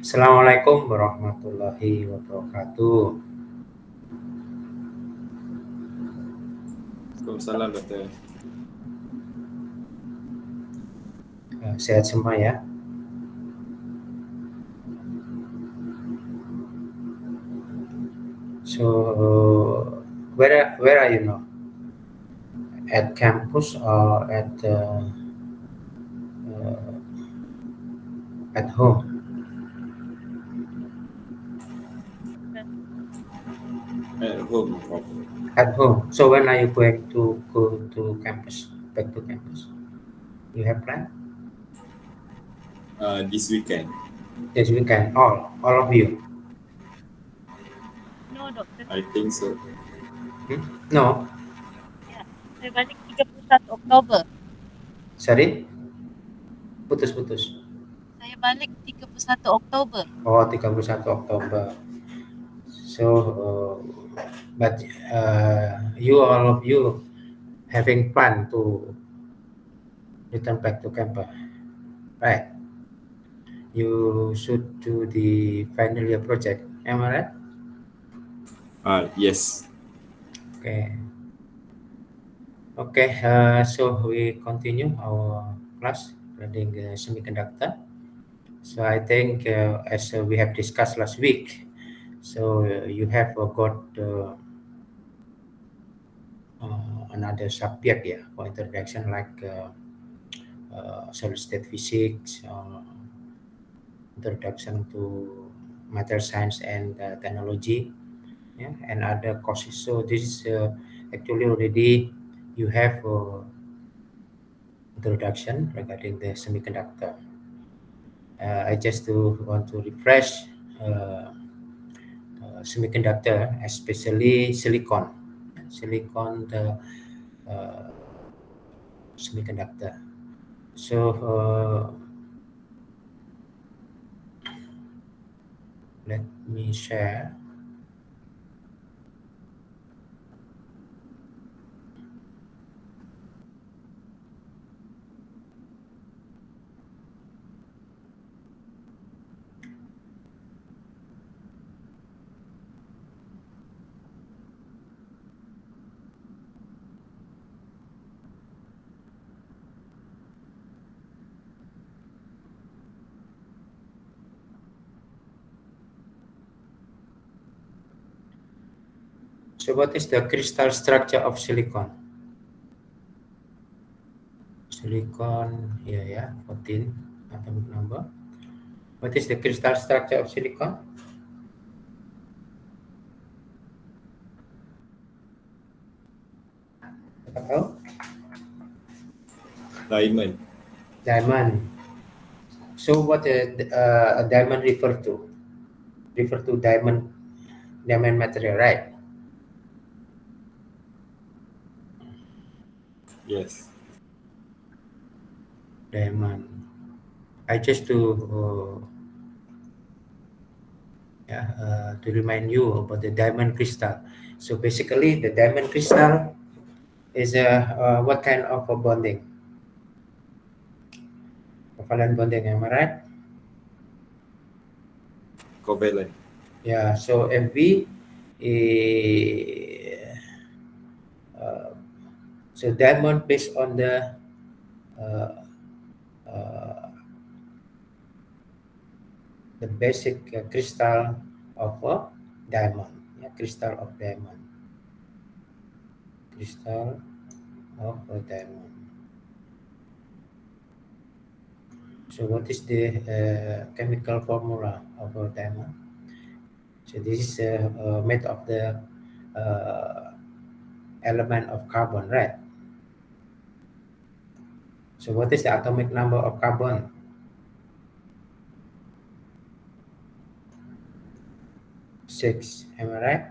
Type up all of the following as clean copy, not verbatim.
Assalamualaikum warahmatullahi wabarakatuh. Waalaikumsalam, Dokter. Sehat semua ya. So, where are you now? At campus or at home? At home. At home. So when are you going to go to campus? Back to campus? You have plan? This weekend. This weekend. All of you? No, Dokter. I think so. No. Ya, saya balik 31 Oktober. Sorry? Putus. Saya balik 31 Oktober. Oh, 31 Oktober. So, but all of you having plan to return back to campus, right? You should do the final year project. Am I right? Yes. Okay. So we continue our class regarding semiconductor. So I think as we have discussed last week, so you have got another subject for introduction like solid state physics, introduction to material science and technology, and other courses. So this is actually already you have introduction regarding the semiconductor. I just want to refresh semiconductor, especially silicon semiconductor. So let me share. So what is the crystal structure of silicon? Silicon, 14 atomic number. What is the crystal structure of silicon? Siapa tahu? Diamond. So what a diamond refer to? Refer to diamond material, right? Yes. Diamond. I just to remind you about the diamond crystal. So basically, the diamond crystal is what kind of a bonding? Covalent bonding, am I right? Covalent. Yeah. So Mv, so diamond based on the basic crystal of a diamond. Crystal of diamond. Crystal of a diamond. So what is the chemical formula of a diamond? So this is made of the element of carbon, right? So what is the atomic number of carbon? 6, am I right?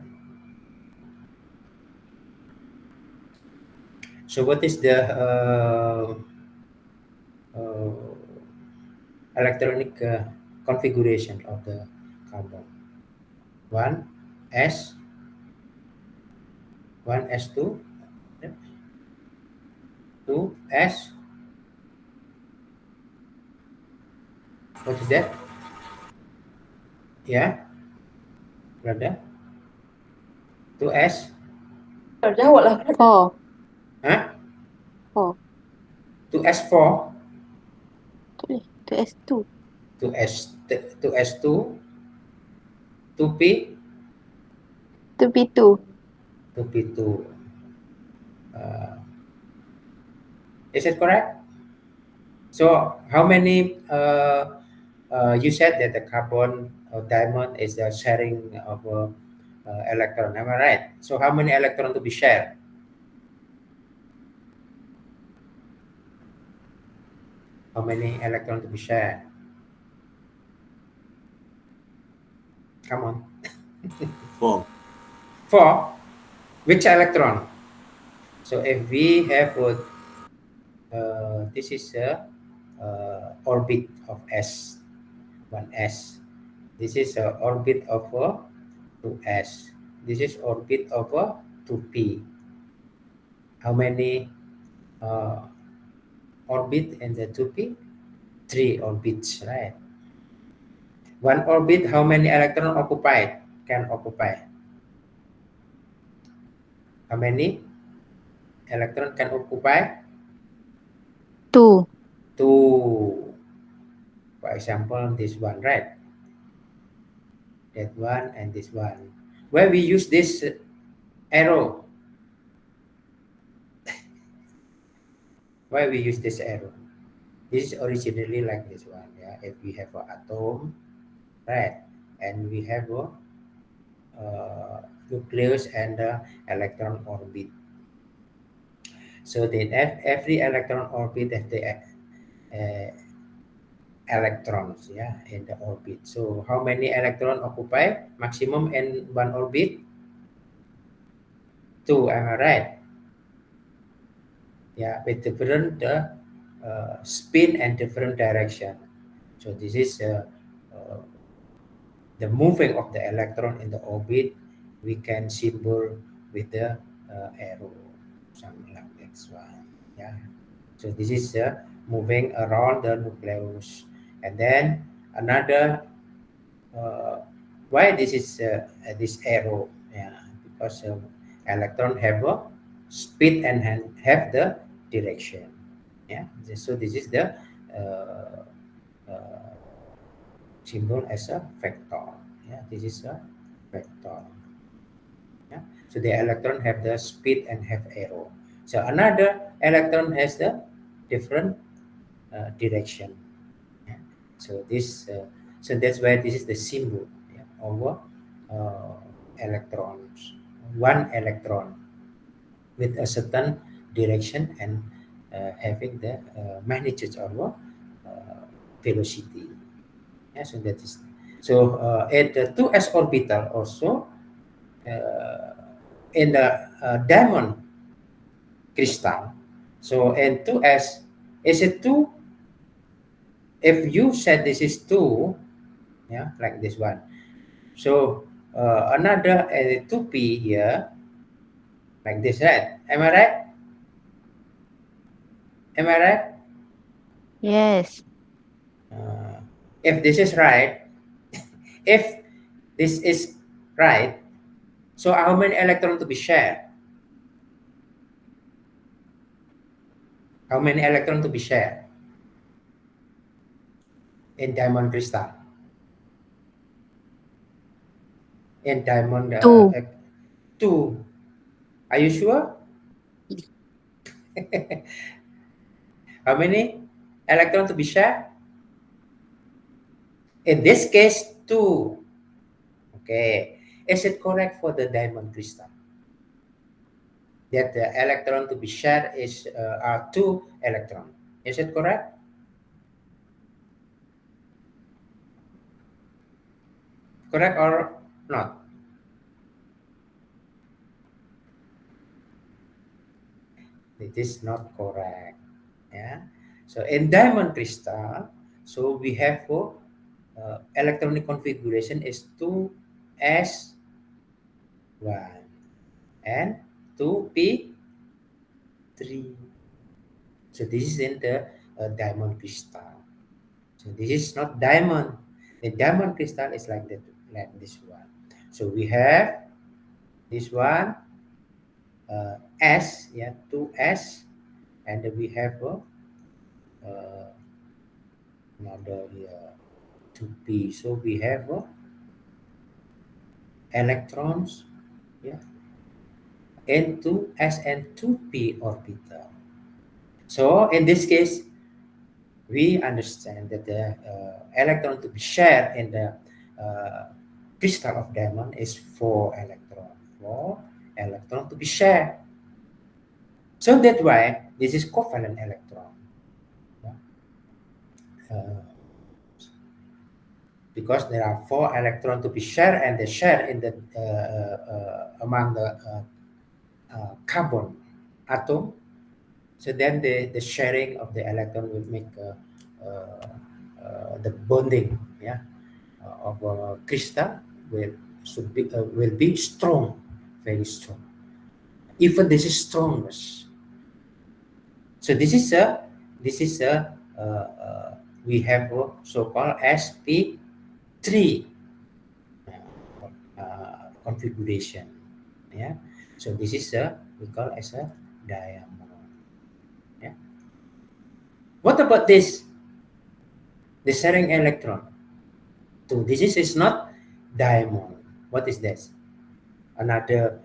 So what is the electronic configuration of the carbon? 1s, 1s2, 2s. What is that? Yeah, brother. 2s. Jawab lah. 4. Huh? 4. 2s4. Tak boleh. 2S2. 2s2. 2p. 2B2. 2p2. Is it correct? So how many you said that the carbon or diamond is the sharing of electron, am I right? So how many electron to be shared? How many electron to be shared? Come on. 4. 4. Which electron? So if we have this is a orbit of S, 1s. This is a orbit of 2s. This is orbit of 2p. How many orbit in the 2p? 3 orbits, right? One orbit, how many electron occupied? Can occupy? How many electron can occupy? 2. 2. For example, this one, right? That one and this one. Where we use this arrow? Why we use this arrow? This is originally like this one. Yeah, if we have an atom, right, and we have a nucleus and electron orbit. So then every electron orbit has the electrons, yeah, in the orbit. So how many electron occupy maximum in one orbit? 2, am I right? Yeah, with different spin and different direction. So this is the moving of the electron in the orbit. We can symbol with the arrow, something like this one. Yeah. So this is moving around the nucleus, and then another. Why this is this arrow? Yeah, because electron have a speed and have the direction. Yeah. So this is the symbol as a vector. Yeah, this is a vector. Yeah. So the electron have the speed and have arrow. So another electron has the different direction. Yeah. So this, so that's why this is the symbol, yeah, of electrons. One electron with a certain direction and having the magnitude of velocity. Yeah, so that is so at the 2s orbital also in the diamond crystal. So in 2s, is it 2? If you said this is 2, yeah, like this one. So another 2p here, like this, right? Am I right? Am I right? Yes. If this is right, if this is right, so how many electrons to be shared? How many electrons to be shared in diamond crystal? In diamond 2. 2. Are you sure? How many electrons to be shared? In this case, 2. Okay. Is it correct for the diamond crystal? That the electron to be shared is are 2 electrons. Is it correct? Correct or not? It is not correct. Yeah. So in diamond crystal, so we have electronic configuration is 2s1 and 2p3. So this is in the diamond crystal. So this is not diamond. The diamond crystal is like that. like this one. So we have this one S, 2S, and then we have another here 2p. So we have electrons into SN2p orbital. So in this case, we understand that the electron to be shared in the crystal of diamond is 4 electrons. 4 electrons to be shared. So that's why this is covalent electron. Because there are 4 electrons to be shared, and they share in the among the carbon atom. So then the sharing of the electron will make the bonding of a crystal will be strong, very strong. Even this is strongest. So this is a we have a so-called sp3 configuration. So this is we call as a diamond. What about this? The sharing electron. So this is not diamond. What is this? Another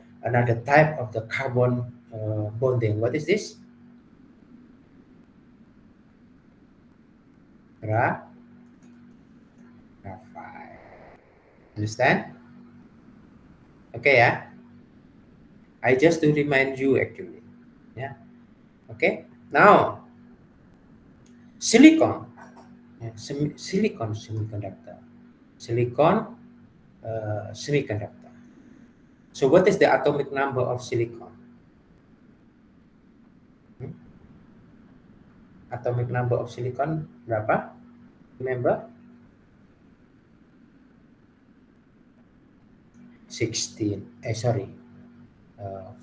type of the carbon bonding. What is this? Graphite. Understand? Okay, I just to remind you actually. Okay. Now, silicon. Silicon semiconductor. Silicon semiconductor. So what is the atomic number of silicon? Atomic number of silicon berapa? Remember? 16.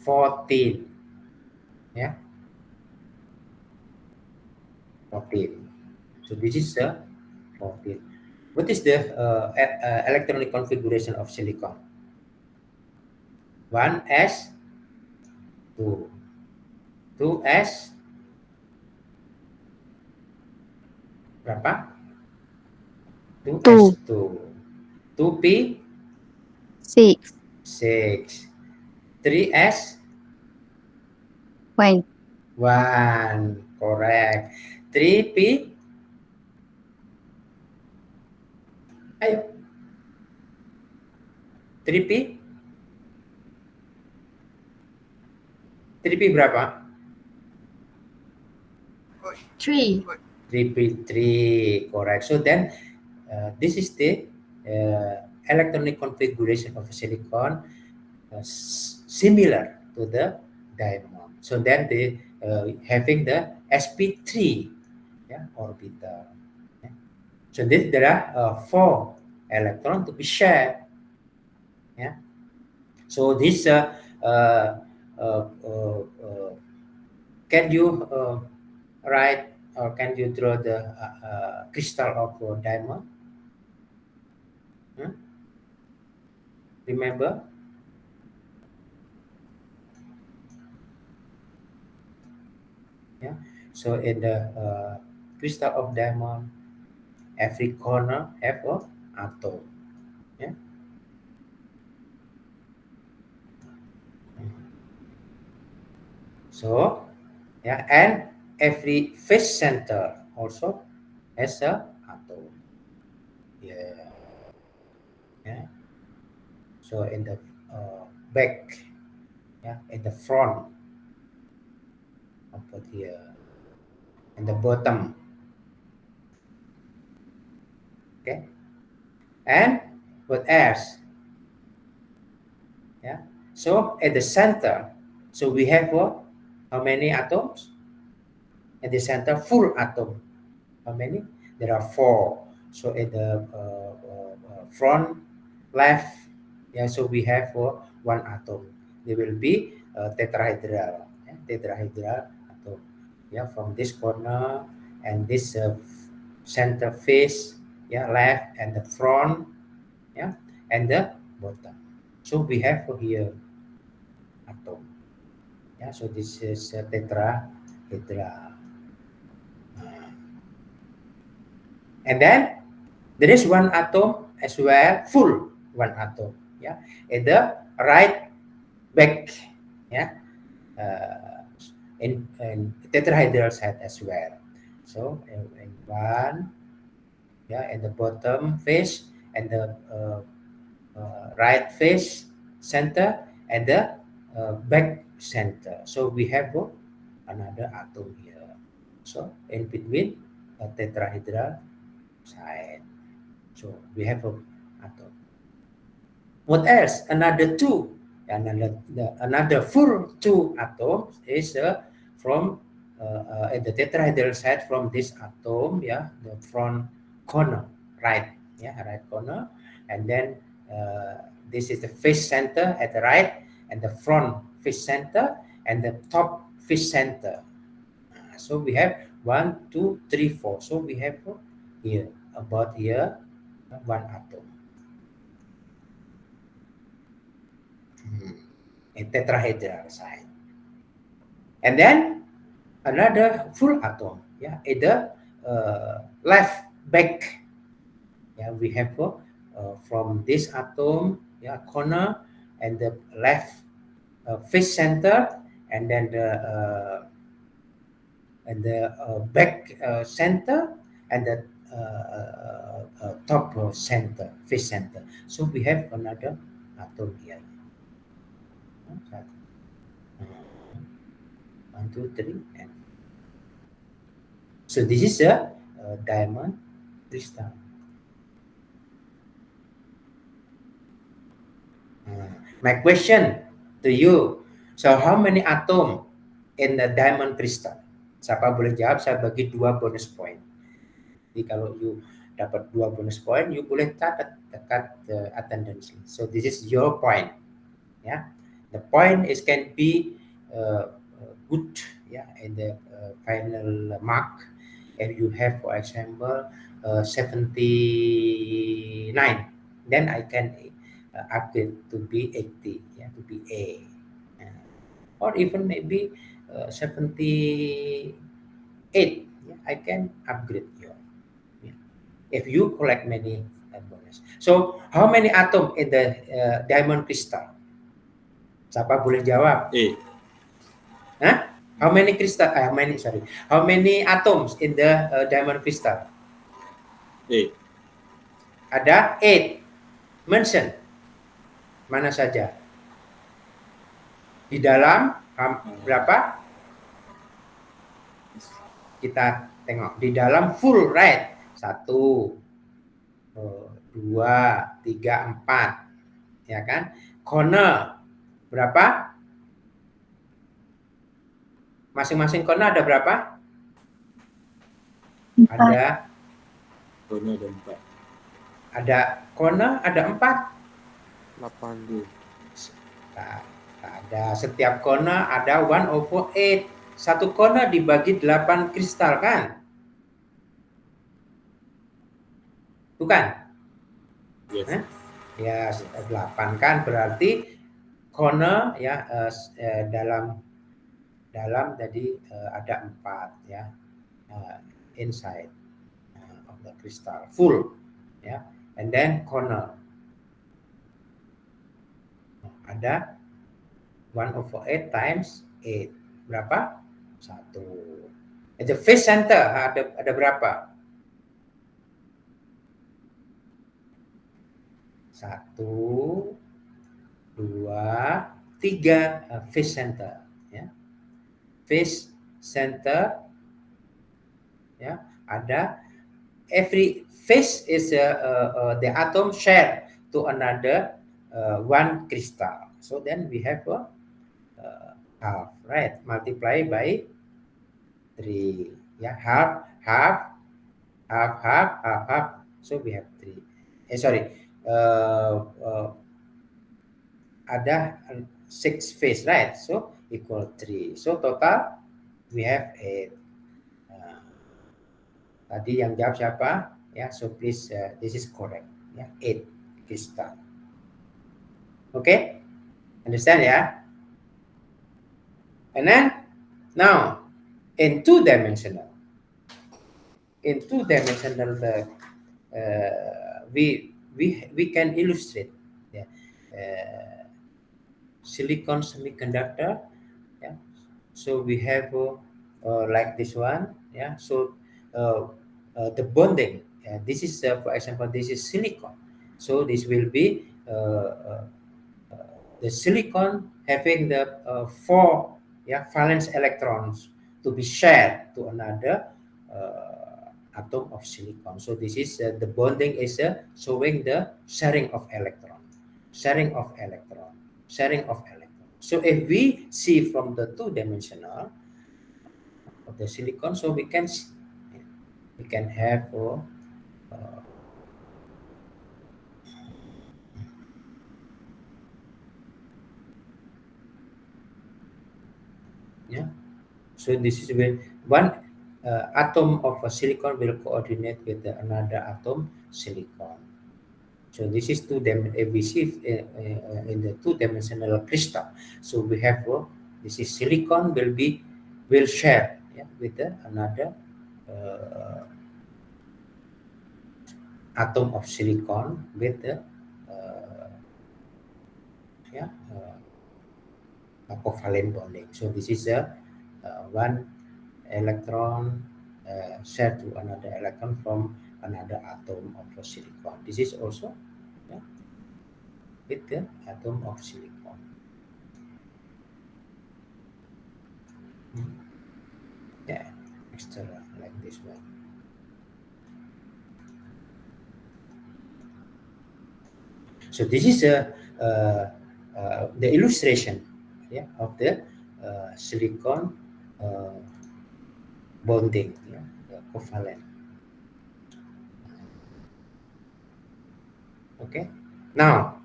14. 14. So this is 14. What is the electronic configuration of silicon? 1s, 2. 2s berapa? 2s2. 2p 6. 6. 3s 1. 1. Correct. 3p. Ayo. 3p. 3p berapa? 3. 3p3. Correct. So then this is the electronic configuration of silicon similar to the diamond. So then they having the sp3 orbital. So there are 4 electrons to be shared. So this can you write or can you draw the crystal of diamond? Remember? So in the crystal of diamond, every corner have an atom. So and every face center also has a atom. So in the back, in the front of the in the bottom. Okay. And what else? So at the center, so we have what? How many atoms? At the center, full atom. How many? There are 4. So at the front left, so we have 1 atom. There will be tetrahedral. Tetrahedral atom. From this corner and this center face, left, and the front, and the bottom. So we have here atom. Yeah, so this is a tetrahedra. And then there is one atom as well, full one atom. Yeah, at the right back. Yeah, in tetrahedral side as well. So in one, yeah, and the bottom face and the right face center and the back center. So we have another atom here. So in between a tetrahedral side. So we have an atom. What else? Another two. Another full two atoms is from at the tetrahedral side from this atom, yeah, the front corner, right, yeah, right corner, and then this is the face center at the right, and the front face center, and the top face center. So we have 1, 2, 3, 4. So we have here about here one atom. A tetrahedral side. And then another full atom, yeah, at the left back. Yeah, we have from this atom, yeah, corner and the left face center, and then the back center and the top center, face center. So we have another atom here. 1, 2, 3, and so this is a diamond crystal. My question to you, so how many atom in the diamond crystal? Siapa boleh jawab, saya bagi 2 bonus point. Jadi kalau you dapat 2 bonus point, you boleh catat dekat attendance. So this is your point. Yeah, the point is can be good, yeah, in the final mark. If you have, for example, 79, then I can upgrade to be 80, yeah, to be A, or even maybe 78. Yeah, I can upgrade you. Yeah. If you collect many bonus. So how many atom in the diamond crystal? Siapa boleh jawab? A. Huh? How many crystal? How many atoms in the diamond crystal? A. Ada 8. Mention. Mana saja? Di dalam berapa? Kita tengok. Di dalam full, right? 1, 2, 3, 4. Ya kan? Corner. Berapa? Masing-masing corner ada berapa? 4. Ada. Corner ada 4. Ada corner ada 4. 8. Nah, ada setiap corner ada 1/8. Satu corner dibagi 8 kristal kan? Bukan? Yes. Ya, 8 kan berarti corner ya dalam tadi ada 4 ya. Inside of the crystal full ya. And then corner ada 1/8 times 8. Berapa? 1. At the face center ada berapa? 1, 2, 3 face center. Ya. Face center. Ya, ada every face is the atom share to another one crystal. So then we have a half, right? Multiply by 3. Yeah, half. So we have 3. Ada 6 face, right? So equal 3. So total we have 8. Tadi yang jawab siapa? Ya, so please this is correct. Ya, 8 crystal. Okay, understand? Yeah. And then now in two-dimensional, we can illustrate, yeah, silicon semiconductor. Yeah. So we have like this one. Yeah. So the bonding. This is, for example, this is silicon. So this will be the silicon having the four, yeah, valence electrons to be shared to another atom of silicon. So this is the bonding is showing the sharing of electron, sharing of electron, sharing of electron. So if we see from the two-dimensional of the silicon, so we can have yeah. So this is when one atom of a silicon will coordinate with another atom silicon. So this is if we see in the two-dimensional crystal. So we have this is silicon will share, yeah, with another atom of silicon with the yeah covalent bonding. So this is one electron shared to another electron from another atom of silicon. This is also, yeah, with the atom of silicon. Yeah, extra like this one. So this is the illustration, yeah, of the silicon bonding, yeah, the covalent. Okay, now,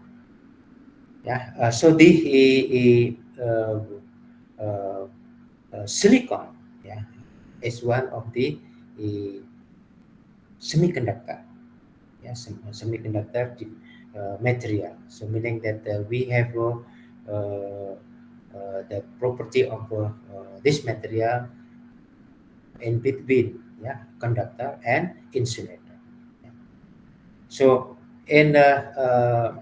yeah, so the silicon, yeah, is one of the semiconductor, yeah, semiconductor material. So meaning that we have the property of this material in between, yeah, conductor and insulator. Yeah. So in the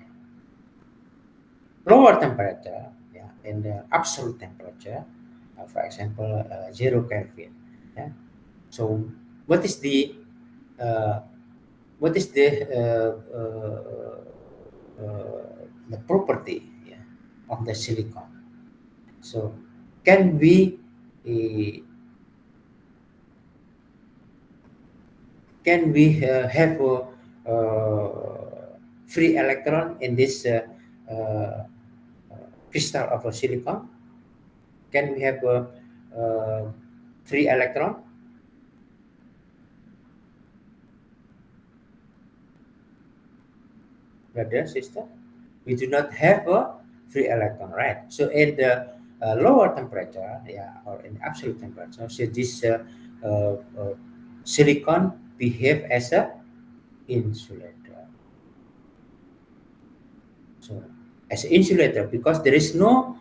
lower temperature, yeah, in the absolute temperature, for example, 0 Kelvin. Yeah. So what is the uh, the property, yeah, of the silicon? So can we uh, have a free electron in this uh, crystal of a silicon? Can we have a free electron, brother, sister? We do not have a free electron, right? So in the lower temperature, yeah, or in absolute temperature, so this silicon behave as a insulator. So as an insulator, because there is no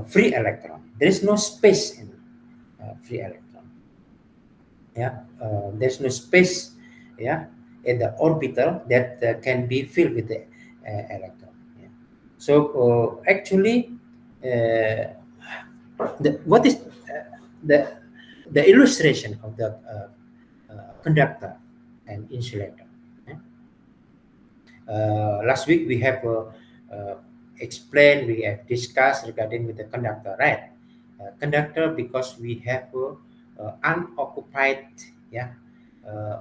free electron, there is no space in free electron. Yeah, there's no space, yeah, in the orbital that can be filled with the electron. Yeah. So actually, what is the illustration of the conductor and insulator? Yeah. Last week we have explained, we have discussed regarding with the conductor, right? Conductor, because we have unoccupied, yeah,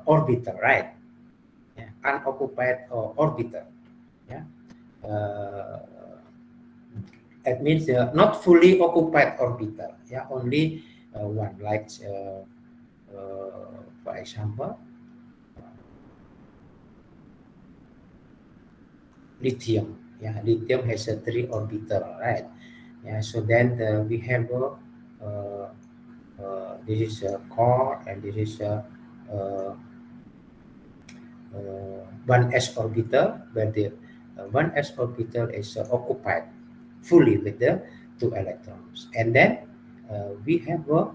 orbital, right? Yeah, unoccupied orbital. Yeah, it means not fully occupied orbital. Yeah, only one, like for example, lithium. Yeah, lithium has a 3 orbital, right? Yeah, so then we have this is a core, and this is a uh, 1s orbital, where the 1s orbital is occupied fully with the 2 electrons, and then we have a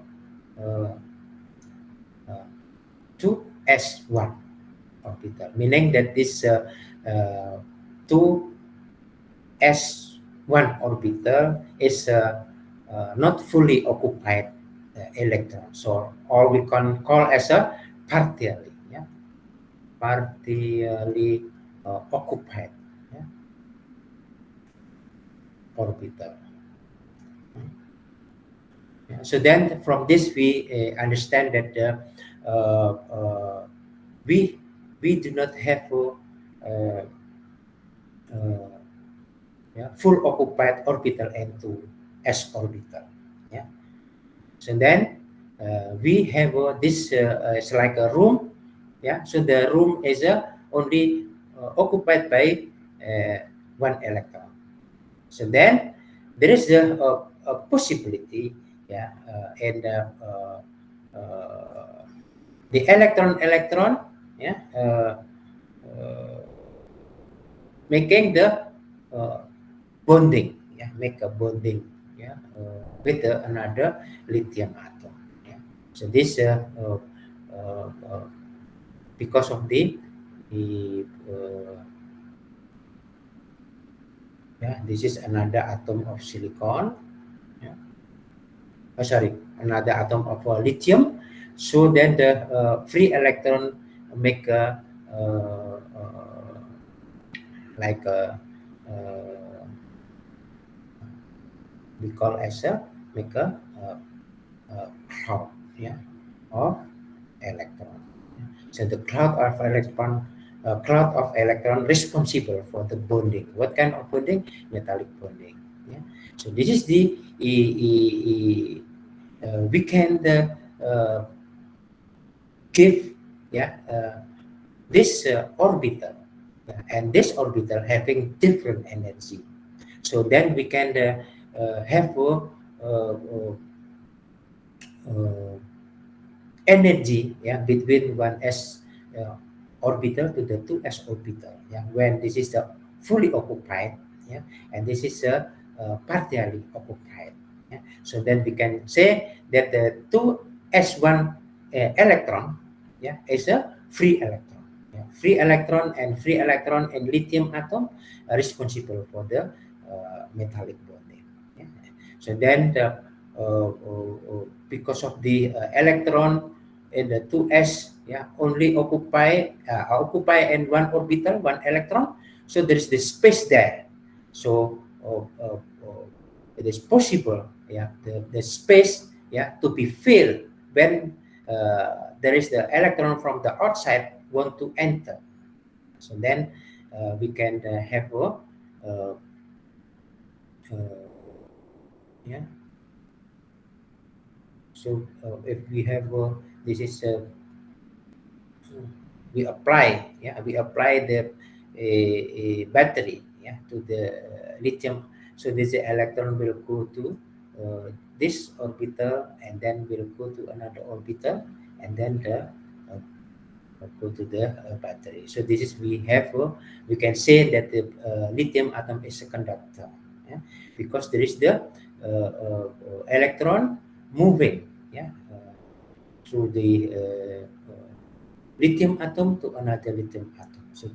2s1 orbital, meaning that this 2s1 orbital is not fully occupied electron, so or we can call as a partially, partially occupied orbital. So then from this we understand that we do not have full occupied orbital and 2s orbital. So then we have this it's like a room. So the room is only occupied by 1 electron. So then there is a possibility, and the electron making the bonding, make a bonding with another lithium atom. So this because of the this is another atom of silicon. Another atom of lithium. So then the free electron make a like a we call as a make a cloud of electron. So the cloud of electron responsible for the bonding. What kind of bonding? Metallic bonding. So this is the we can give this orbital, and this orbital having different energy. So then we can have energy between 1s orbital to the 2s orbital. When this is fully occupied, and this is partially occupied. So then we can say that the 2s1 electron is a free electron. Free electron and free electron in lithium atom are responsible for the metallic bonding. So then the because of the electron in the 2s only occupy in 1 orbital, 1 electron, so there is the space there. So it is possible the space to be filled when there is the electron from the outside want to enter. So then we can have so if we have this is we apply the a battery to the lithium. So this electron will go to this orbital, and then will go to another orbital, and then the go to the battery. So this is we can say that the lithium atom is a conductor, because there is the electron moving through the lithium atom to another lithium atom. So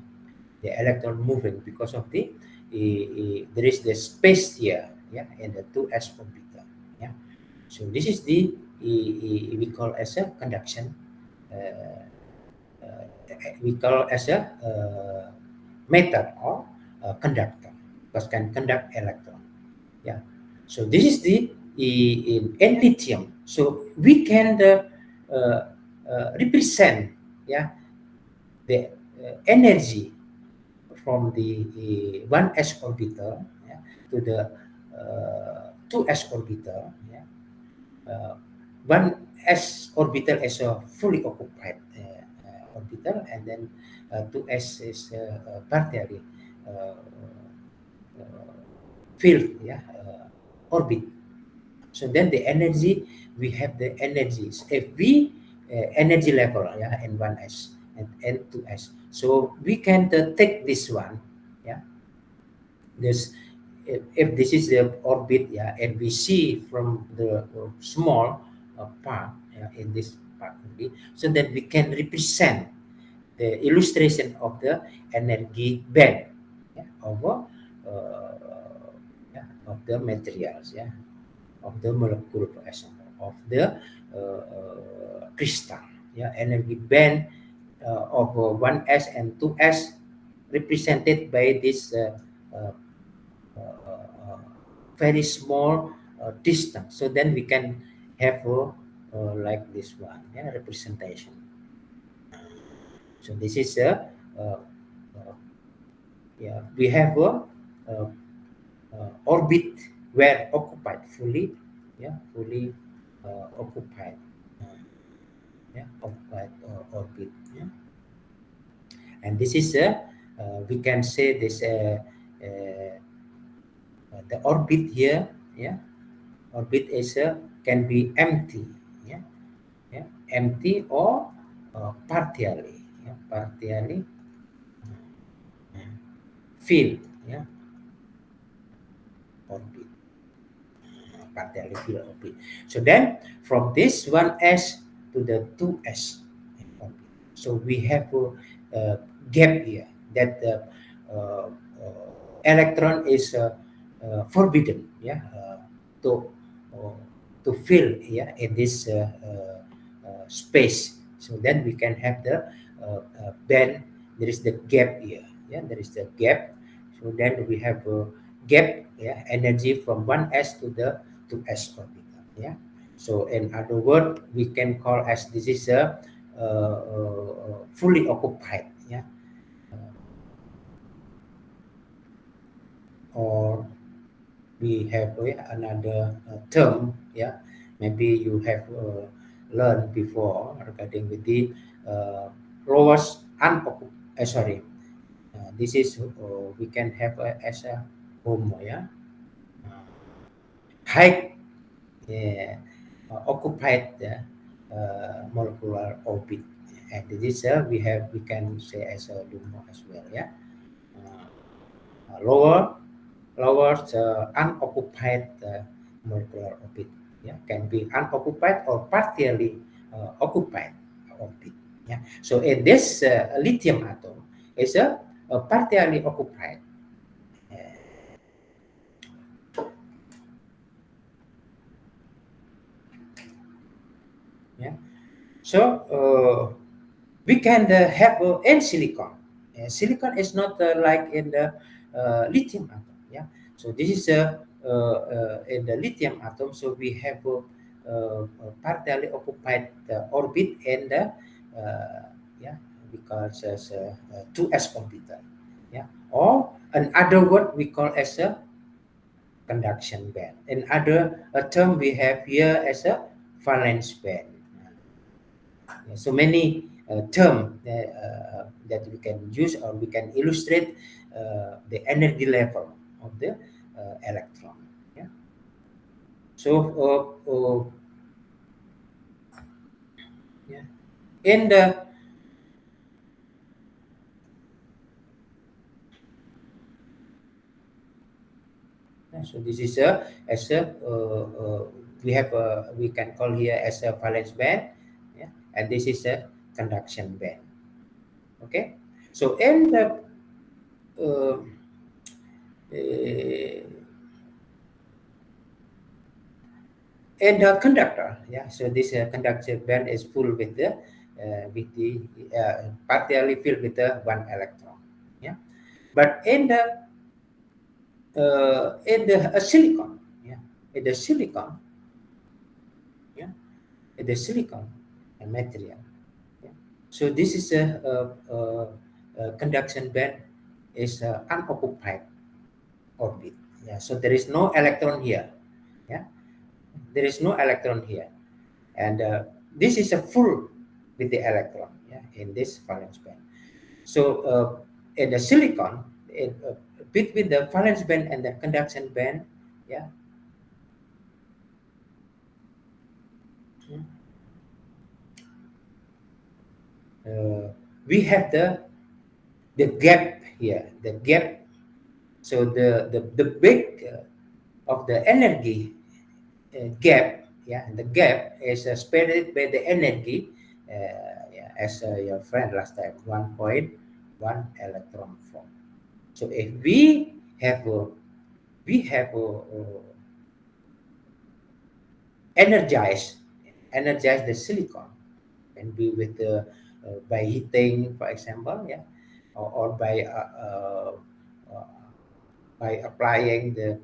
the electron moving because of the there is the space here in the 2s orbital. So this is the we call as a conduction. We call as a method or conductor, because can conduct electron. So this is the in lithium. So we can represent the energy from the 1s orbital to the 2s orbital. 1s orbital is a fully occupied orbital, and then 2s is partially filled orbit. So then the energy, we have the energies if we energy level in 1s and 2s. So we can take this one this, if this is the orbit, yeah, and we see from the small part, in this part only, so that we can represent the illustration of the energy band, of the materials, of the molecule, for example, of the crystal, energy band of 1s and 2s represented by this uh, very small distance. So then we can have like this one, representation. So this is we have a orbit where occupied fully, fully occupied, occupied orbit, and this is we can say this the orbit here, orbit is can be empty, empty or partially, partially filled, orbit, partially filled orbit. So then from this 1s to the 2s orbit, so we have a gap here that the electron is forbidden, to fill, in this space. So then we can have the band. There is the gap here, there is the gap. So then we have a gap, energy from 1s to the 2s orbital, So in other words, we can call as this is a fully occupied, or we have another term, maybe you have learned before regarding with the lowest unoccupied, this is we can have as a HOMO, high occupied molecular orbit, and this we can say as a LUMO as well, lower unoccupied molecular orbit, can be unoccupied or partially occupied orbit, So in this lithium atom is a partially occupied. So we can have in silicon. Silicon is not like in the lithium atom. So this is in the lithium atom. So we have a partially occupied orbit in the we call it as 2s orbital. Or another word we call as a conduction band. Another term we have here as a valence band. So many terms that we can use or we can illustrate the energy level of the electron. So in the so this is we can call here as a valence band, and this is a conduction band. Okay, so in the conductor, so this conduction band is full with the partially filled with the one electron, but in the silicon, in the silicon, in the silicon material, so this is a conduction band is unoccupied orbit, so there is no electron here, there is no electron here, and this is a full with the electron, in this valence band. So in the silicon, between the valence band and the conduction band, we have the gap here, the gap So the big of the energy gap, the gap is spread by the energy, as your friend last time, 1.1 electron volt. So if we have energize the silicon, can be with by heating, for example, or by applying the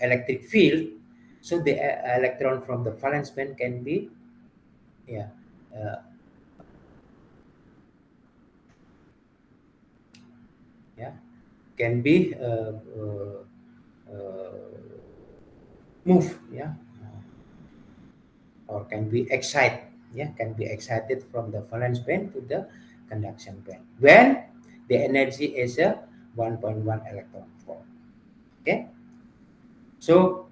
electric field. So the electron from the valence band can be uh, can be move, or can be excited from the valence band to the conduction band when the energy is a 1.1 electron volt. Okay, so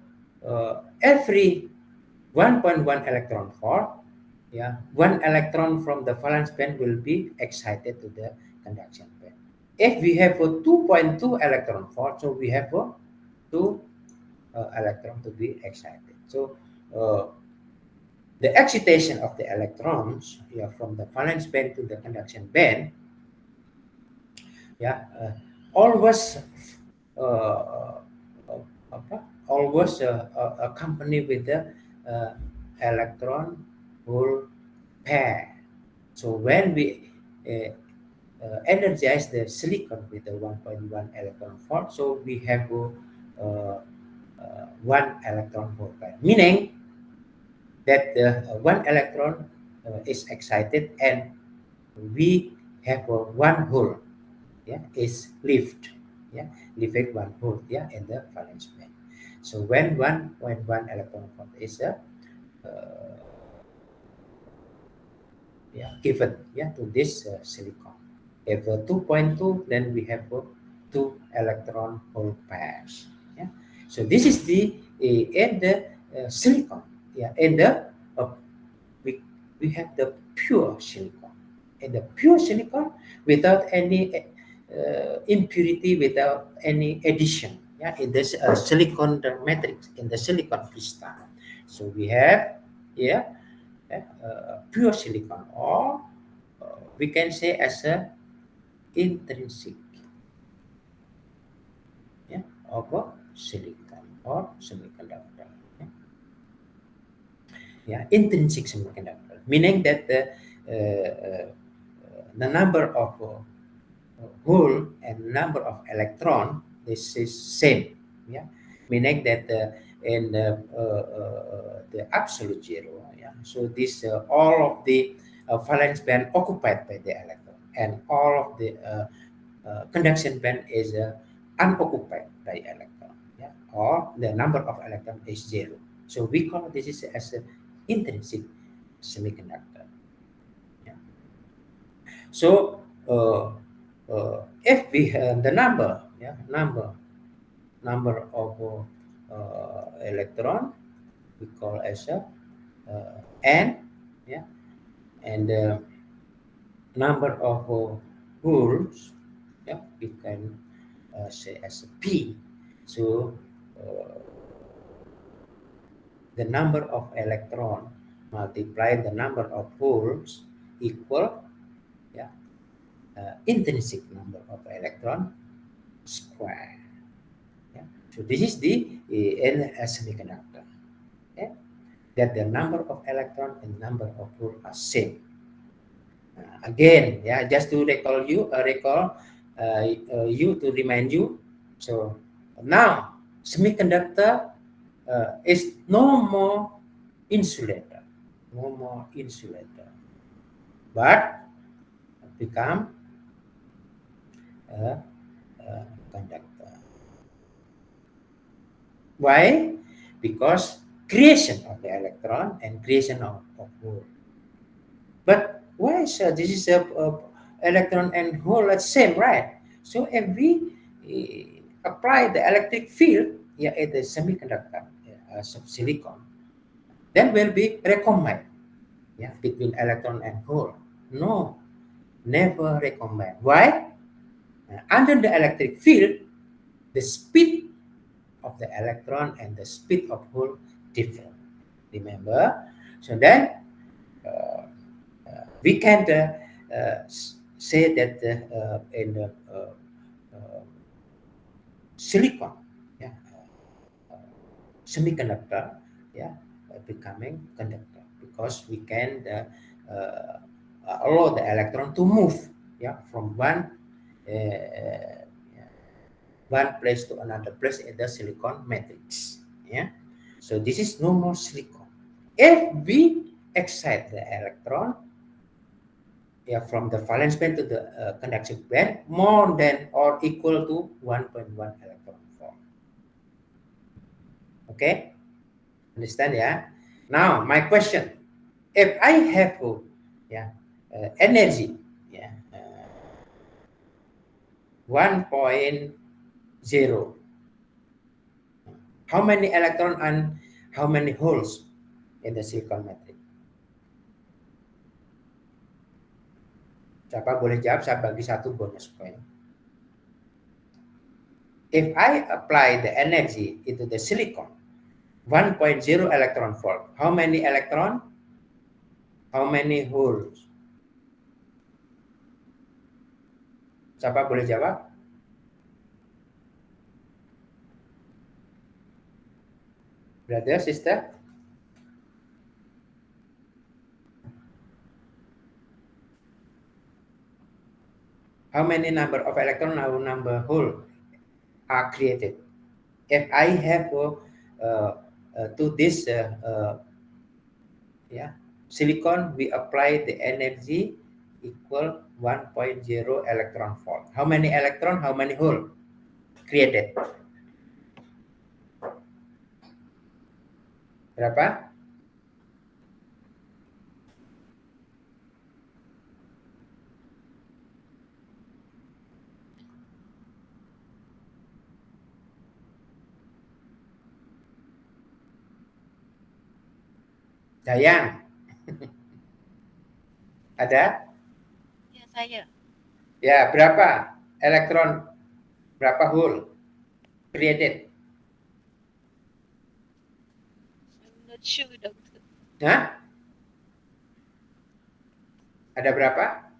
every 1.1 electron volt, one electron from the valence band will be excited to the conduction band. If we have a 2.2 electron volt, so we have a 2 electron to be excited. So the excitation of the electrons, from the valence band to the conduction band, always accompanied with the electron hole pair. So when we energize the silicon with the 1.1 electron volt, so we have one electron hole pair, meaning that one electron is excited and we have one hole, is left, leaving one hole, in the valence band. So when 1.1 electron volt is given, to this silicon. If 2.2, then we have 2 electron hole pairs. So this is the in the silicon. In the we have the pure silicon. In the pure silicon, without any impurity, without any addition. In this silicon matrix, in the silicon crystal. So we have pure silicon, or we can say as a intrinsic of a silicon or semiconductor. Intrinsic semiconductor, meaning that the number of hole and number of electron, this is same. Meaning that in the absolute zero. So this all of the valence band occupied by the electron, and all of the conduction band is unoccupied by electron, or the number of electron is zero. So we call this is as an intrinsic semiconductor. So if we have the number of electron, we call as a n, and the number of holes, we can say as a p. So the number of electron multiply the number of holes equal intrinsic number of electron square. So this is the in a semiconductor, that the number of electron and number of holes are same. Again, just to recall you to remind you. So now semiconductor is no more insulator, but become a conductor. Why? Because creation of the electron and creation of hole. But why is this is a electron and hole are same, right? So if we apply the electric field in the semiconductor of silicon, then will be recombined between electron and hole. No, never recombine. Why? Under the electric field, the speed of the electron and the speed of hole different. Remember? So then we can say that in the silicon, semiconductor, becoming conductor, because we can allow the electron to move, from one place to another place in the silicon matrix. So this is normal silicon. If we excite the electron, from the valence band to the conduction band, more than or equal to 1.1 electron volt. Okay, understand? Now my question: if I have energy, 1.0, how many electron and how many holes in the silicon matrix? Siapa boleh jawab, saya bagi 1 bonus point. If I apply the energy into the silicon, 1.0 electron volt, how many electron? How many holes? Siapa boleh jawab? Brother, sister? How many number of electron or number hole are created? If I have to this silicon, we apply the energy equal 1.0 electron volt. How many electron, how many hole created? Berapa? Dayang. Ada? Ya, saya. Ya, berapa elektron, berapa hole created? I'm not sure, dokter. Hah? Ada berapa?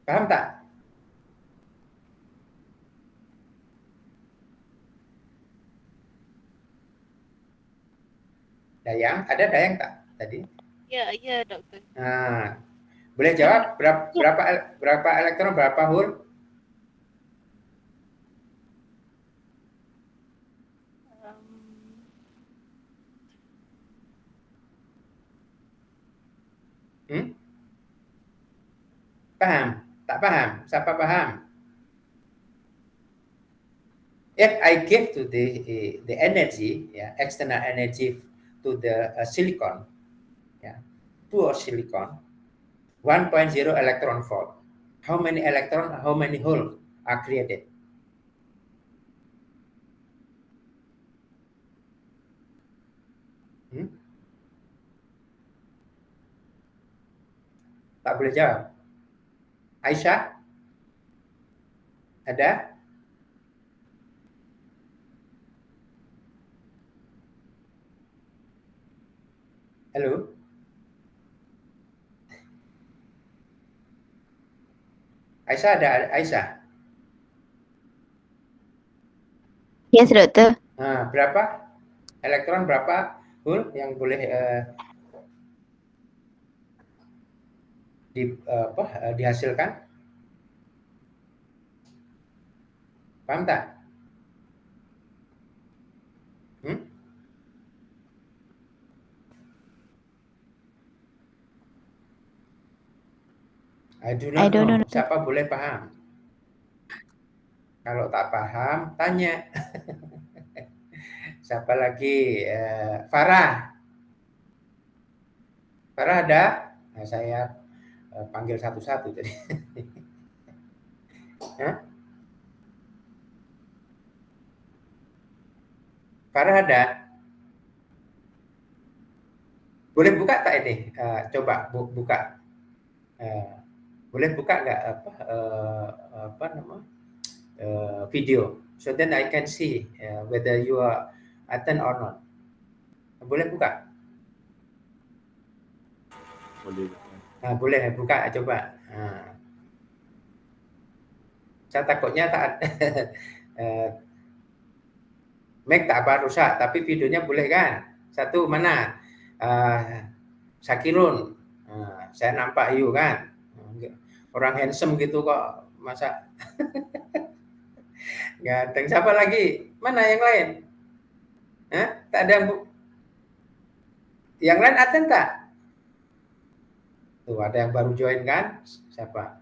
Paham tak? Dayang, ada Dayang tak tadi? Ya, dokter. Nah, boleh jawab berapa elektron, berapa hole? Paham? Tak paham? Siapa paham? If I give to the energy, external energy to the silicon, pure silicon, 1.0 electron volt. How many electron, how many hole are created? Tak boleh jawab. Aisyah? Ada? Halo? Aisyah, ada Aisyah? Yes, dokter. Nah, berapa elektron, berapa hole yang boleh dihasilkan? Paham tak? I do not know. Siapa boleh paham? Kalau tak paham, tanya. Siapa lagi? Farah. Farah ada? Nah, saya panggil satu-satu tadi. Farah ada? Boleh buka tak ini? Coba buka. Boleh buka nggak video, so then I can see whether you are attend or not. Boleh buka? Boleh. Boleh buka coba. Saya takutnya tak Mac tak apa rusak, tapi videonya boleh kan? Satu mana? Sakirun. Saya nampak you kan? Orang handsome gitu kok, masa ganteng. Siapa lagi? Mana yang lain? Tak ada yang lain attend tak? Tuh ada yang baru join kan? Siapa?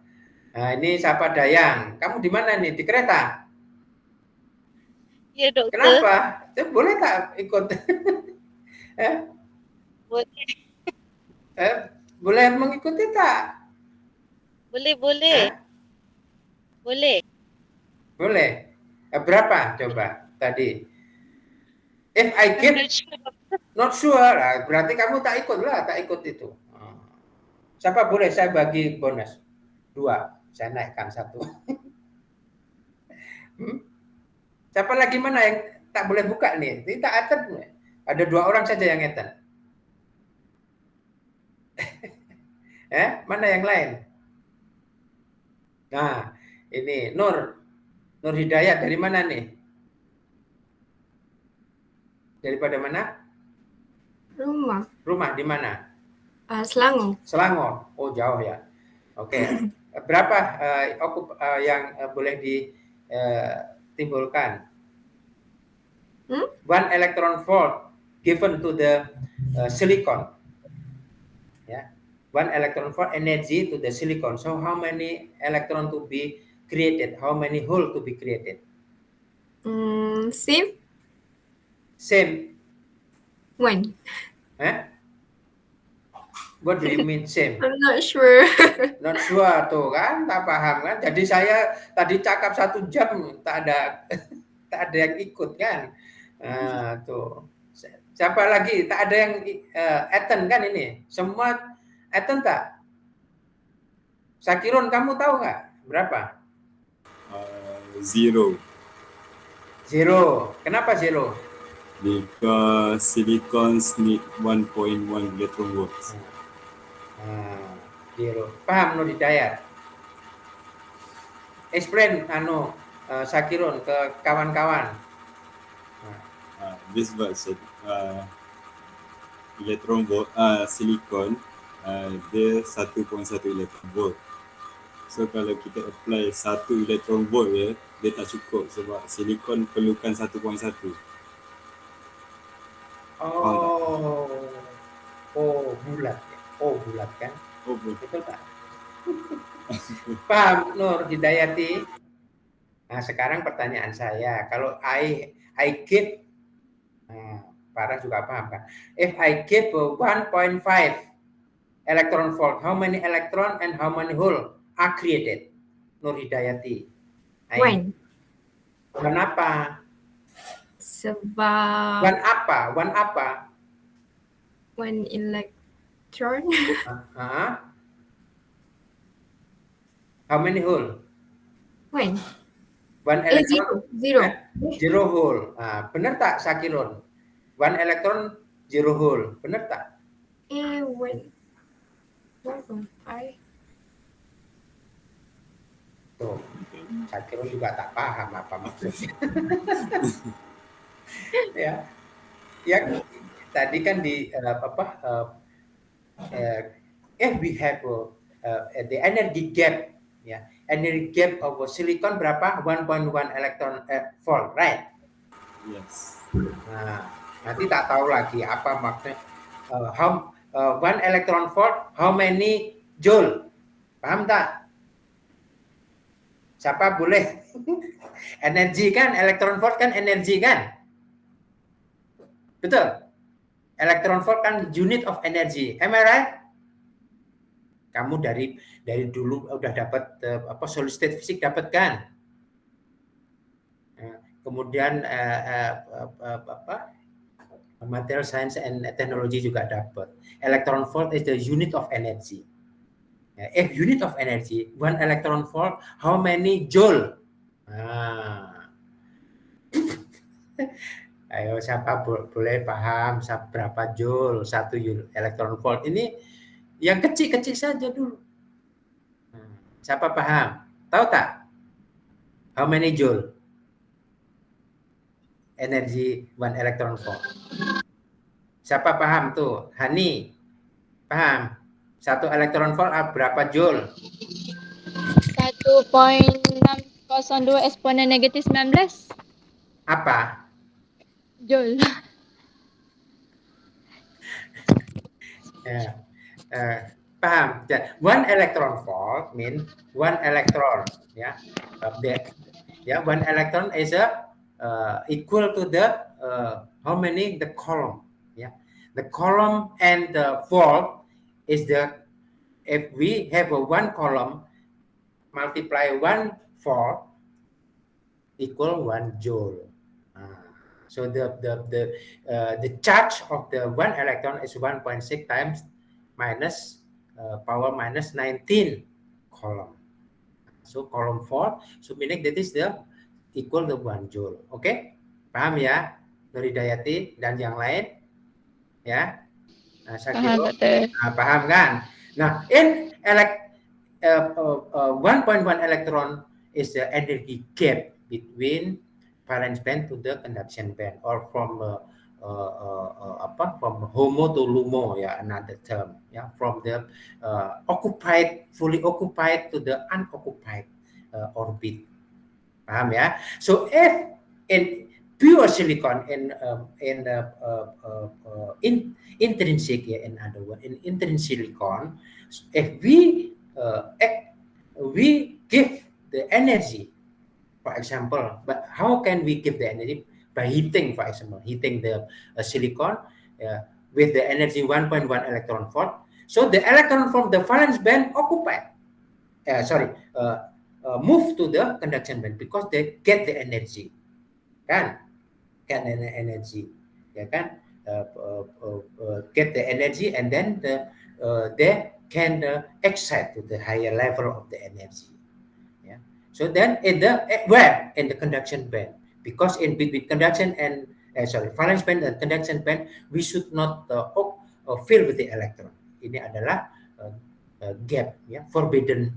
Nah, ini siapa Dayang? Kamu di mana nih? Di kereta? Ya doktor. Kenapa? Boleh tak ikut? Boleh. Boleh mengikuti tak? Boleh. Boleh. Boleh. Berapa coba tadi? If I give, not sure, berarti kamu tak ikut lah, tak ikut itu. Siapa boleh saya bagi bonus? 2, saya naikkan 1. Siapa lagi mana yang tak boleh buka nih? Ini tak attend. Ada 2 orang saja yang attend. Mana yang lain? Nah, ini Nur Hidayat dari mana nih? Daripada mana? Rumah di mana? Selangor. Selangor. Oh, jauh ya. Oke. Berapa yang boleh ditimbulkan? 1 electron volt given to the silicon. Ya. 1 electron volt energy to the silicon. So how many electron to be created? How many hole to be created? Same. When? What do you mean same? I'm not sure. Not sure tuh kan, tak paham kan. Jadi saya tadi cakap 1 jam tak ada yang ikut kan. Tuh. Siapa lagi? Tak ada yang attend kan ini? Semua attend tak? Sakirun, kamu tahu nggak berapa? 0. Kenapa 0? Because silicons need 1.1 electron volts. 0. Paham Nur Hidayat? Explain Sakirun ke kawan-kawan. This was electron volt, silicon dia 1.1 electron volt. So kalau kita apply 1 electron volt dia tak cukup sebab silicon perlukan 1.1. Bulat kan? Betul tak? Paham Nur Hidayati? Nah, sekarang pertanyaan saya, kalau I give, Farah juga paham kan? If I give 1.5 electron volt, how many electron and how many hole are created? Nur Hidayati. When? Kenapa? Sebab One apa? one electron. How many hole? When? One electron. Zero. 0 hole. Benar tak Sakirun? 1 electron 0 hole. Benar tak? When? 1.5. Tuh, Sakirun juga tak paham apa maksudnya. Ya, tadi kan di we have the energy gap, ya, energy gap of silicon berapa? 1.1 electron volt, right? Yes. Nah, nanti tak tahu lagi apa maksudnya 1 electron volt, how many joule? Paham tak? Siapa boleh? Energi kan, electron volt kan energi kan? Betul? Electron volt kan unit of energy, am I right? Kamu dari dulu udah dapat solid state physics dapat kan? Kemudian material science and technology juga dapat. Electron volt is the unit of energy. If unit of energy, 1 electron volt, how many joule? Ayo siapa boleh paham berapa joule 1 electron volt? Ini yang kecil-kecil saja dulu. Siapa paham? Tahu tak? How many joule? Energi 1 electron volt. Siapa paham tuh? Hani, paham? 1 electron volt berapa joule? 1.602 eksponen negatif 19 Apa? Joule. Paham? 1 electron volt mean 1 electron. Ya, 1 electron is equal to the how many the column. Yeah, the column and the volt is if we have a 1 column multiply 1 volt equal 1 joule. So the charge of the 1 electron is 1.6 times minus power minus 19 column. So column 4, so meaning that is the equal to 1 joule. Okay? Paham ya? Nuridayati dan yang lain? Ya? Paham, Dokter. Paham kan? Nah, in 1.1 electron is the energy gap between valence band to the conduction band, or from from HOMO to LUMO, ya, another term, ya, from the fully occupied to the unoccupied orbit. Paham ya? So if in pure silicon, intrinsic, ya, in other words, in intrinsic silicon, if we give the energy, for example, but how can we give the energy? By heating, for example, heating the silicon with the energy 1.1 electron volt. So the electron from the valence band move to the conduction band because they get the energy, kan? Get the energy, ya kan? Get the energy, and then they can excite to the higher level of the energy. So then in the conduction band, because in between conduction and valence band and conduction band, we should not fill with the electron. Ini adalah gap, ya, forbidden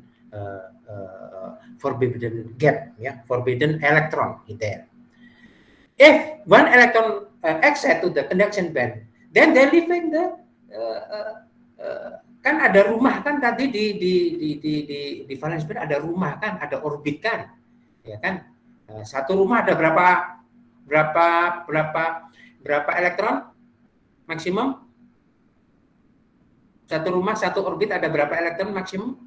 gap, ya, forbidden electron there. If 1 electron excite to the conduction band, then they leaving the kan ada rumah kan tadi di valence band ada rumah kan, ada orbit kan, ya kan? Satu rumah ada berapa elektron maksimum? Satu rumah, satu orbit ada berapa elektron maksimum?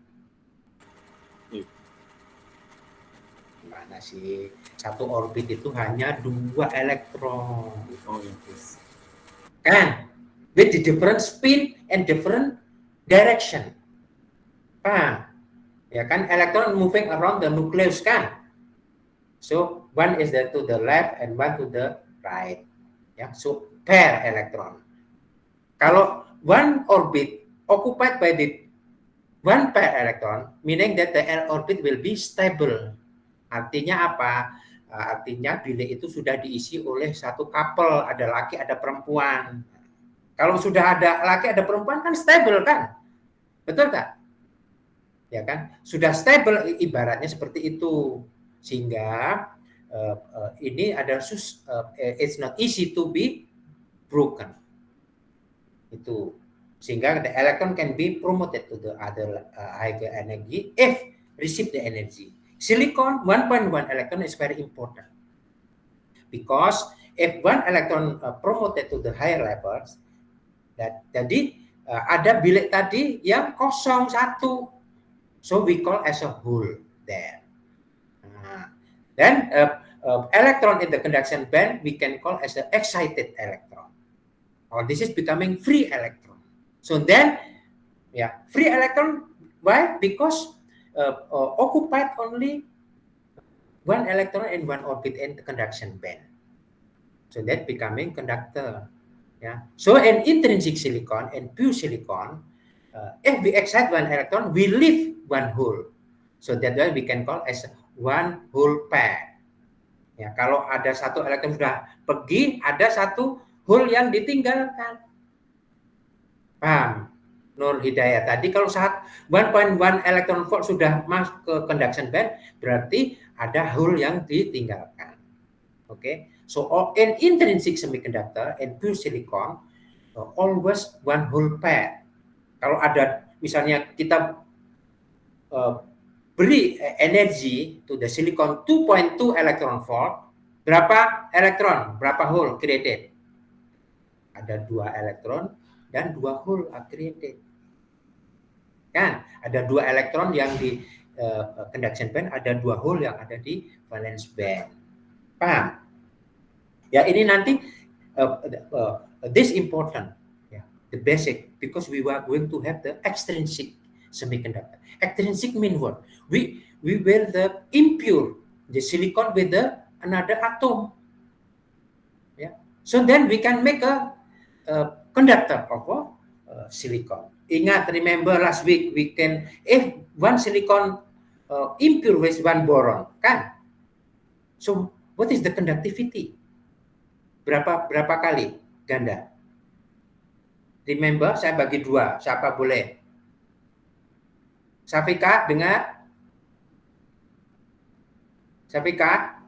Mana sih? Satu orbit itu hanya 2 elektron. Kan? With the different spin and different direction. Paham? Ya kan, elektron moving around the nucleus kan. So one is to the left and one to the right. Ya, so pair electron. Kalau one orbit occupied by the one pair electron, meaning that the orbit will be stable. Artinya apa? Artinya bilik itu sudah diisi oleh satu couple, ada laki, ada perempuan. Kalau sudah ada laki, ada perempuan kan stable kan? Betul tak? Ya kan? Sudah stable, ibaratnya seperti itu. Sehingga ini ada it's not easy to be broken. Itu. Sehingga the electron can be promoted to the other higher energy if receive the energy. Silicon 1.1 electron is very important. Because if 1 electron promoted to the higher levels, jadi ada bilik tadi yang kosong satu, so we call as a hole there. Then electron in the conduction band we can call as an excited electron, or this is becoming free electron. So then, yeah, free electron. Why? Because occupied only 1 electron in 1 orbit in the conduction band. So that becoming conductor. Yeah. So in intrinsic silicon and pure silicon, if we excite one electron, we leave one hole. So that way we can call as one hole pair. Ya, kalau ada satu elektron sudah pergi, ada satu hole yang ditinggalkan. Paham? Nur Hidayah tadi kalau saat 1.1 electron volt sudah masuk ke conduction band, berarti ada hole yang ditinggalkan. Okay, so in intrinsic semiconductor and pure silicon, always one hole pair. Kalau ada misalnya kita beri energi to the silicon 2.2 electron volt, berapa elektron, berapa hole created? Ada 2 elektron dan 2 hole created. Kan ada 2 elektron yang di conduction band, ada 2 hole yang ada di valence band. Paham? Ya, ini nanti this important, yeah, the basic, because we are going to have the extrinsic semiconductor. Extrinsic mean what? We will the impure the silicon with the another atom. Yeah. So then we can make a conductor of silicon. Ingat, remember last week we can, if one silicon impure with one boron, kan? So what is the conductivity? Berapa kali ganda? Remember, saya bagi 2. Siapa boleh? Safika dengar? Safika?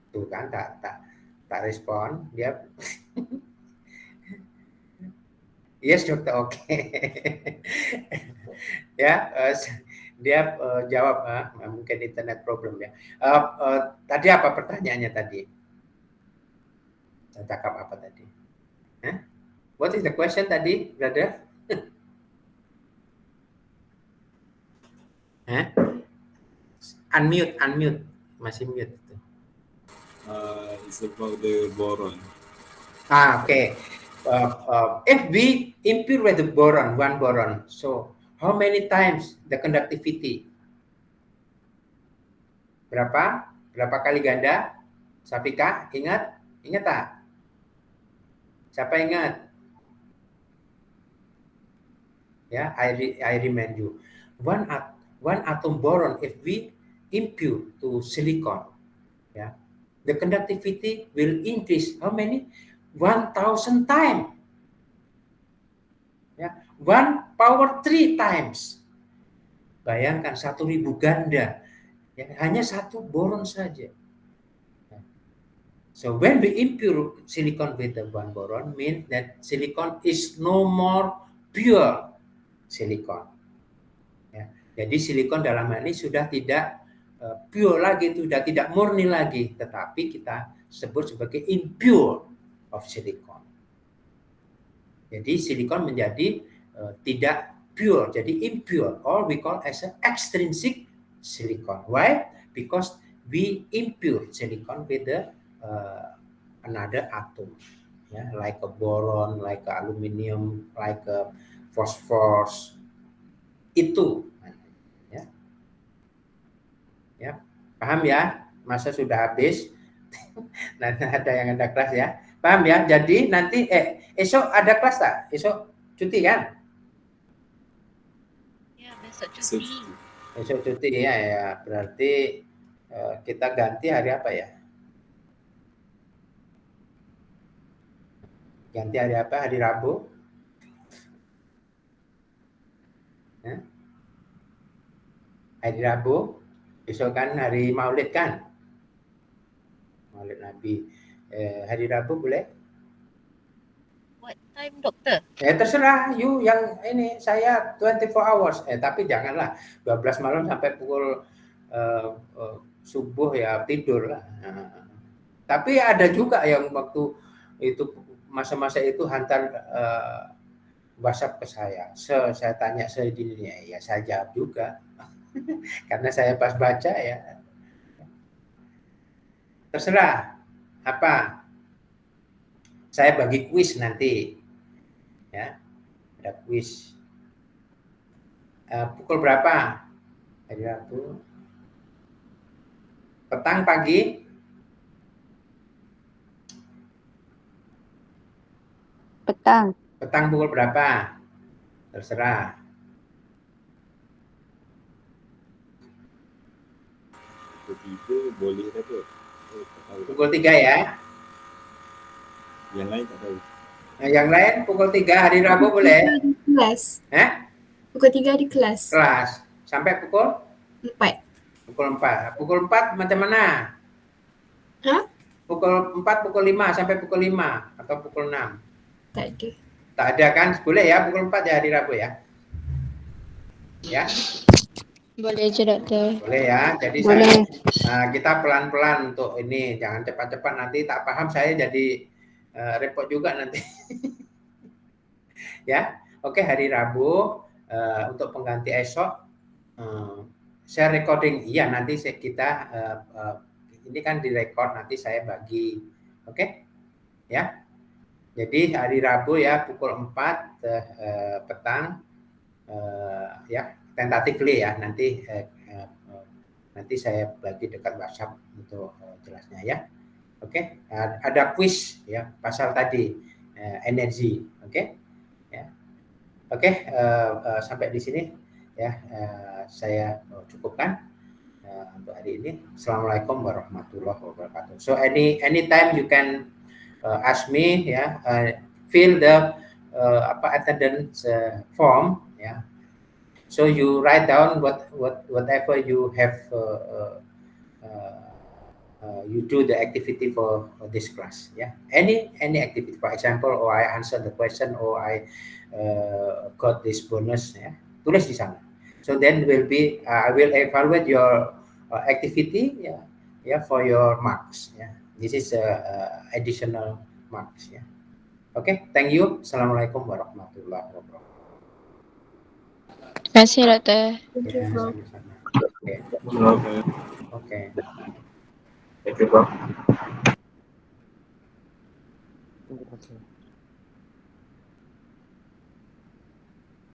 Tuh kan tak respon dia. Yes, dokter, oke. Ya, dia jawab mungkin internet problem ya. Tadi apa pertanyaannya tadi? Saya cakap apa tadi? Huh? What is the question tadi, brother? Huh? Unmute, masih mute. It's about the boron. Okay. If we impure with the boron, one boron, so how many times the conductivity? Berapa kali ganda? Safika, ingat tak? Siapa ingat? Ya, I remind you. One atom boron, if we impure to silicon, ya, the conductivity will increase how many? 1,000 times. Ya, 1⁻³ times. Bayangkan 1.000 ganda. Ya, hanya satu boron saja. So when we impure silicon with the one boron, means that silicon is no more pure silicon. Ya, jadi silikon dalam hal ini sudah tidak pure lagi, sudah tidak murni lagi, tetapi kita sebut sebagai impure of silicon. Jadi silikon menjadi tidak pure, jadi impure, or we call as an extrinsic silicon. Why? Because we impure silicon with the another atom, yeah, like a boron, like a aluminium, like a phosphorus. Itu, ya, paham ya? Masa sudah habis, nanti ada yang ada kelas ya, paham ya? Jadi nanti esok ada kelas tak? Esok cuti kan? Ya, besok cuti. Esok cuti ya, berarti kita ganti hari apa ya? Ganti hari apa? Hari Rabu? Hari Rabu, besok kan hari Maulid kan? Maulid Nabi. Hari Rabu boleh? What time, dokter? Terserah, you yang ini, saya 24 hours. Tapi janganlah 12 malam sampai pukul subuh ya tidur lah. Tapi ada juga yang waktu itu masa-masa itu hantar WhatsApp ke saya. Saya tanya sedininya, ya saya jawab juga. Karena saya pas baca ya. Terserah apa. Saya bagi kuis nanti. Ya. Ada kuis. Pukul berapa? Hari Rabu. Petang, pagi? Petang. Petang pukul berapa? Terserah. Pukul 3 boleh tak tu? Tak tahu. Pukul 3 ya. Yang lain tak tahu. Nah, yang lain pukul 3 hari Rabu boleh? Di kelas. Pukul 3 di kelas. Kelas. Sampai pukul? 4. Pukul 4. Pukul 4 macam mana? Hah? Pukul 4, pukul 5 sampai pukul 5 atau pukul 6? Tak ada. Tak ada kan? Boleh ya pukul 4 ya hari Rabu ya? Ya, Boleh je doktor. boleh ya. Jadi Boleh. kita pelan-pelan untuk ini, jangan cepat-cepat nanti tak paham saya jadi repot juga nanti. Ya, oke hari Rabu untuk pengganti esok share recording. Iya nanti kita ini kan direkod nanti saya bagi, oke? Ya. Jadi hari Rabu ya pukul 4 petang ya tentatively ya nanti saya bagi dekat WhatsApp untuk jelasnya ya. Oke, ada quiz ya pasal tadi energi, oke? Ya. Oke, sampai di sini ya saya cukupkan untuk hari ini. Assalamualaikum warahmatullahi wabarakatuh. So anytime you can ask me ya, fill the attendance form ya. So you write down whatever you have you do the activity for this class ya. Any activity, for example, or I answer the question or I got this bonus ya. Tulis di sana. So then I will evaluate your activity ya for your marks ya. This is additional marks ya. Oke, thank you. Assalamualaikum warahmatullahi wabarakatuh. Terima kasih doktor. Thank you, Ya, Prof. sama-sama. Oke. Thank you, Prof. Terima kasih.